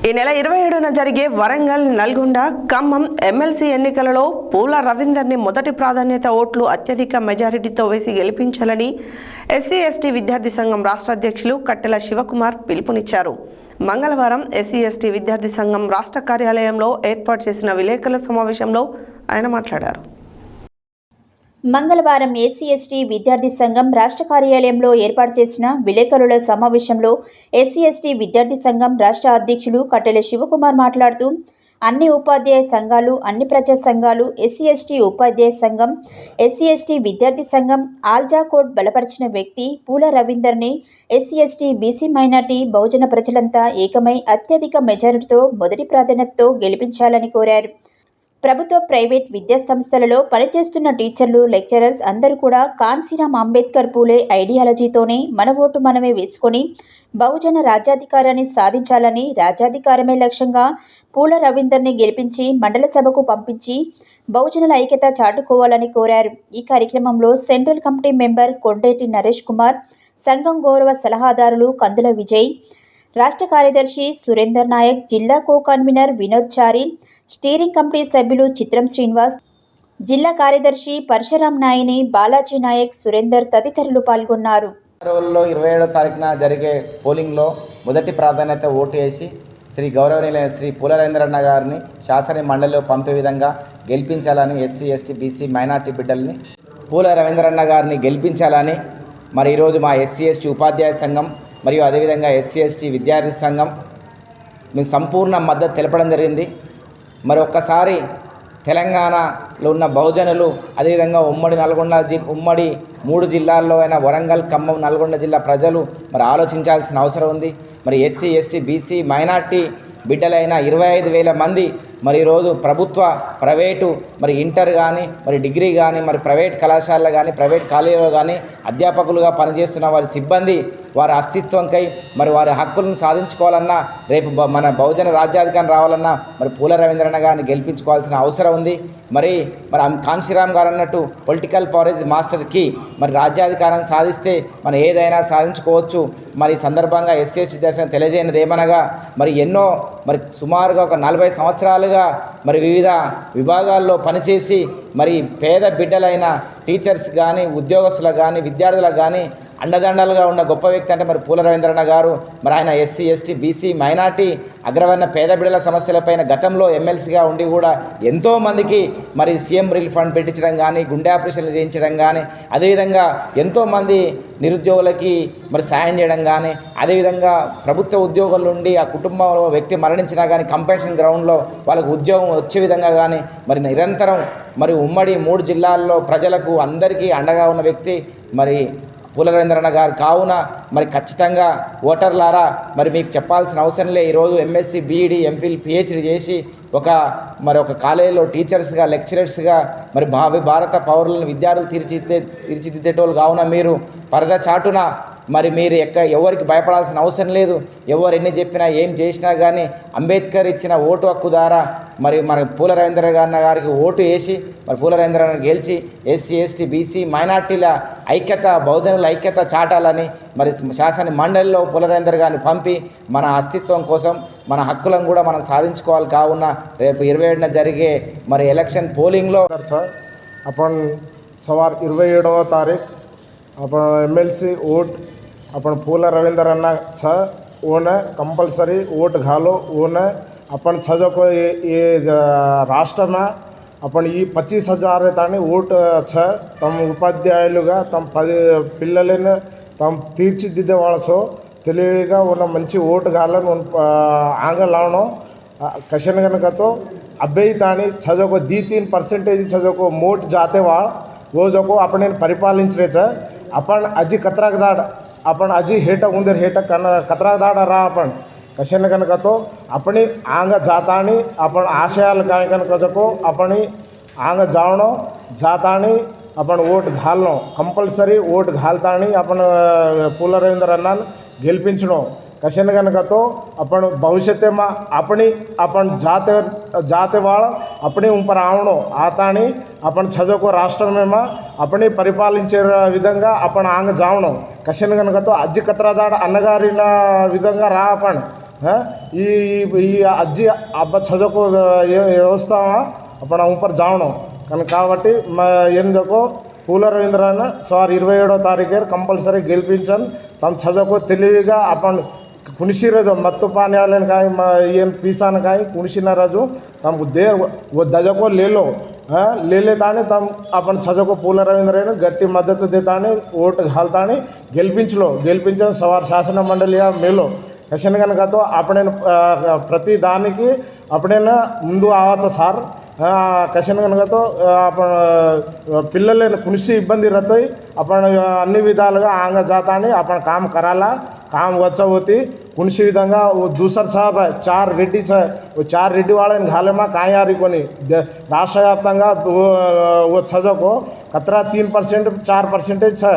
ఈ నెల 27న జరిగే వరంగల్, నల్గొండ, ఖమ్మం ఎమ్మెల్సీ ఎన్నికలలో పూల రవీందర్ని మొదటి ప్రాధాన్యత ఓట్లు అత్యధిక మెజారిటీతో వేసి గెలిపించాలని ఎస్సీ/ఎస్టీ విద్యార్థి సంఘం రాష్ట్ర అధ్యక్షులు కట్టెల శివకుమార్ పిలుపునిచ్చారు. మంగళవారం ఎస్సీ/ఎస్టీ విద్యార్థి సంఘం రాష్ట్ర కార్యాలయంలో ఏర్పాటు చేసిన విలేకరుల సమావేశంలో ఆయన మాట్లాడారు. మంగళవారం ఎస్సీ/ఎస్టీ విద్యార్థి సంఘం రాష్ట్ర కార్యాలయంలో ఏర్పాటు చేసిన విలేకరుల సమావేశంలో ఎస్సీ/ఎస్టీ విద్యార్థి సంఘం రాష్ట్ర అధ్యక్షులు కట్టెల శివకుమార్ మాట్లాడుతూ అన్ని ఉపాధ్యాయ సంఘాలు, అన్ని ప్రజా సంఘాలు, ఎస్సీ/ఎస్టీ ఉపాధ్యాయ సంఘం, ఎస్సీ/ఎస్టీ విద్యార్థి సంఘం, ఆల్జా కోడ్ బలపరిచిన వ్యక్తి పూల రవీందర్ని ఎస్సీ/ఎస్టీ, బీసీ, మైనార్టీ, బహుజన ప్రజలంతా ఏకమై అత్యధిక మెజారిటీతో మొదటి ప్రాధాన్యతతో గెలిపించాలని కోరారు. ప్రభుత్వ, ప్రైవేట్ విద్యా సంస్థలలో పనిచేస్తున్న టీచర్లు, లెక్చరర్స్ అందరూ కూడా కాన్సీరామ్ అంబేద్కర్ పూలే ఐడియాలజీతోనే మన ఓటు మనమే వేసుకొని బహుజన రాజ్యాధికారాన్ని సాధించాలని, రాజ్యాధికారమే లక్ష్యంగా పూల రవీందర్ని గెలిపించి మండల సభకు పంపించి బహుజనుల ఐక్యత చాటుకోవాలని కోరారు. ఈ కార్యక్రమంలో central committee member Kondeti Naresh Kumar, సంఘం గౌరవ సలహాదారులు కందుల విజయ్, రాష్ట్ర కార్యదర్శి సురేందర్ నాయక్, జిల్లా కో కన్వీనర్ వినోద్ చారి, స్టీరింగ్ కమిటీ సభ్యులు చిత్రం శ్రీనివాస్, జిల్లా కార్యదర్శి పరశురాం నాయని, బాలాజీ నాయక్, సురేందర్ తదితరులు పాల్గొన్నారు. 27వ తారీఖున జరిగే పోలింగ్లో మొదటి ప్రాధాన్యత ఓటు వేసి శ్రీ గౌరవనీయులైన శ్రీ పూల రవీంద్రన్న గారిని శాసన మండలిలో పంపే విధంగా గెలిపించాలని ఎస్సీ/ఎస్టీ, బీసీ, మైనార్టీ బిడ్డల్ని పూల రవీంద్రన్న గారిని గెలిపించాలని మరి ఈరోజు మా ఎస్సీ/ఎస్టీ ఉపాధ్యాయ సంఘం మరియు అదేవిధంగా ఎస్సీ/ఎస్టీ విద్యార్థి సంఘం మేము సంపూర్ణ మద్దతు తెలపడం జరిగింది. మరి ఒక్కసారి తెలంగాణలో ఉన్న బహుజనులు, అదేవిధంగా ఉమ్మడి 3 జిల్లాల్లో అయిన వరంగల్, ఖమ్మం, నల్గొండ జిల్లా ప్రజలు మరి ఆలోచించాల్సిన అవసరం ఉంది. మరి ఎస్సీ/ఎస్టీ, బీసీ, మైనార్టీ బిడ్డలైన 25,000 మంది మరి ఈరోజు ప్రభుత్వ, ప్రైవేటు, మరి ఇంటర్ కానీ, మరి డిగ్రీ కానీ, మరి ప్రైవేట్ కళాశాలలో కానీ, ప్రైవేట్ కాలేజీలో కానీ అధ్యాపకులుగా పనిచేస్తున్న వారి సిబ్బంది వారి అస్తిత్వంకై మరి వారి హక్కులను సాధించుకోవాలన్నా, రేపు మన బహుజన రాజ్యాధికారం రావాలన్నా మరి పూల రవీంద్రన్న గారిని గెలిపించుకోవాల్సిన అవసరం ఉంది. మరి కాన్సీరామ్ గారు అన్నట్టు political power is master key. మరి రాజ్యాధికారం సాధిస్తే మనం ఏదైనా సాధించుకోవచ్చు. మరి సందర్భంగా ఎస్సీ/ఎస్టీ విద్యార్థులకు తెలియజేయనిది ఏమనగా మరి ఎన్నో మరి సుమారుగా ఒక 40 సంవత్సరాలుగా మరి వివిధ విభాగాల్లో పనిచేసి మరి పేద బిడ్డలైన టీచర్స్ కానీ, ఉద్యోగస్తులకు కానీ, విద్యార్థులకు కానీ అండదండలుగా ఉన్న గొప్ప వ్యక్తి అంటే మరి పూల రవీంద్రన్న గారు. మరి ఆయన ఎస్సీ/ఎస్టీ, బీసీ, మైనార్టీ అగ్రవర్ణ పేద బిడ్డల సమస్యలపైన గతంలో ఎమ్మెల్సీగా ఉండి కూడా ఎంతోమందికి మరి సీఎం రిలీఫ్ ఫండ్ పెట్టించడం కానీ, గుండె ఆపరేషన్లు చేయించడం కానీ, అదేవిధంగా ఎంతోమంది నిరుద్యోగులకి మరి సాయం చేయడం కానీ, అదేవిధంగా ప్రభుత్వ ఉద్యోగుల నుండి ఆ కుటుంబంలో వ్యక్తి మరణించినా కానీ కంపెన్షన్ గ్రౌండ్లో వాళ్ళకు ఉద్యోగం వచ్చే విధంగా కానీ మరి నిరంతరం మరి ఉమ్మడి 3 జిల్లాల్లో ప్రజలకు అందరికీ అండగా ఉన్న వ్యక్తి మరి పూల రవీంద్రన్న గారు. కావున మరి ఖచ్చితంగా ఓటర్లారా మరి మీకు చెప్పాల్సిన అవసరం లే. ఈరోజు ఎంఎస్సీ, బీఈడీ, ఎంఫిల్, పిహెచ్డీ చేసి ఒక కాలేజీలో టీచర్స్గా, లెక్చరర్స్గా మరి భారత పౌరులను విద్యార్థులు తీర్చిదిద్దేటోళ్ళు. కావున మీరు పరద చాటున మరి మీరు ఎవరికి భయపడాల్సిన అవసరం లేదు. ఎవరు ఎన్ని చెప్పినా, ఏం చేసినా కానీ అంబేద్కర్ ఇచ్చిన ఓటు హక్కు ద్వారా మరి మన పూల రవీంద్రన్న గారికి ఓటు వేసి మరి పూల రవీంద్రన్న గెలిచి ఎస్సీ/ఎస్టీ, బీసీ, మైనార్టీల ఐక్యత, బహుజనుల ఐక్యత చాటాలని మరి శాసన మండలిలో పూల రవీంద్ర గారిని పంపి మన అస్తిత్వం కోసం మన హక్కులను కూడా మనం సాధించుకోవాలి. కావున రేపు 27న జరిగే మరి ఎలక్షన్ పోలింగ్లో अपन सवार 27వ तारीख अपन एमएलसी वोट अपन पूल रवींद्रन्न ओने कंपल्सरी वोट घालो. ओने अपन को ये राष्ट्र में अपन 25,000 तानी वोट तम उपाध्यायुलुगा तम 10 पिल्लలను तम తీర్చిదిద్దే వాళ్ళతో తెలివిగా ఉన్న మంచి ఓటు గాలను ఆంగలావడం कशन गनक तो अब्बे तानी छजो को 2-3% छजो को मोट जाते वाल वो जो को अपने परिपालिंचरे अपन अजी कतरागदाड अपन अजी हेट उंदर हेट कतरागदाड रा अपन कशन गनक तो अपनी आंग जातानी अपन आशयाल काय गनक को अपनी आंग जावनो जातानी अपन वोट घालनो कंपल्सरी वोट घालतानी अपन पूल रवींद्रन्न गेलिपिंचनो कशन गनक तो अपन भविष्य में अपनी अपन जाते वाल अपने ऊपर आवनो आतानी अपन छजो को राष्ट्र में अपनी परिपालिंचे विधंगा अपन आंग जावनो कशन गनक तो अज्जी कतरादाड अन्नगारिन विधंगा रा अपन ఈ అజ్జి అబ్బ చదువుకు వ్యవస్థ అప్పుడు ऊपर जावणं కానీ కాబట్టి ఏం చెప్పో పూల రవీంద్రన్న సార్ 27వ తారీఖు కంపల్సరీ గెలిపించండి తమ చదువుకు తెలివిగా आपण कुणसी रजो मत्तु पानी वाले ये पीसा का कुणसी रजो तम देर वो दजो को ले लो ले लेता तम अपन छजो को पूल रवींद्र गट्टी मदद देता ओट घालता गेलिंचलो गेलिंच सवार शासन मंडलिया मेलो कशन कనుక तो अपने प्रति दानी की अपने ముందు आवाच सार कशन कనుక तो अपन पिल्लले कुणसी इब्बंदी रहती अपन अन्नी विधालुगा आंग जाता अपन काम कराला काम वच्चा होती कुणसी विधंगा वो दूसर साहब है 4 रेड्डी है वो 4 रेड्डी वाले घाले में काय यारी कोनी राष्ट्र व्याप्తంగా वो छजो को 3% 4% है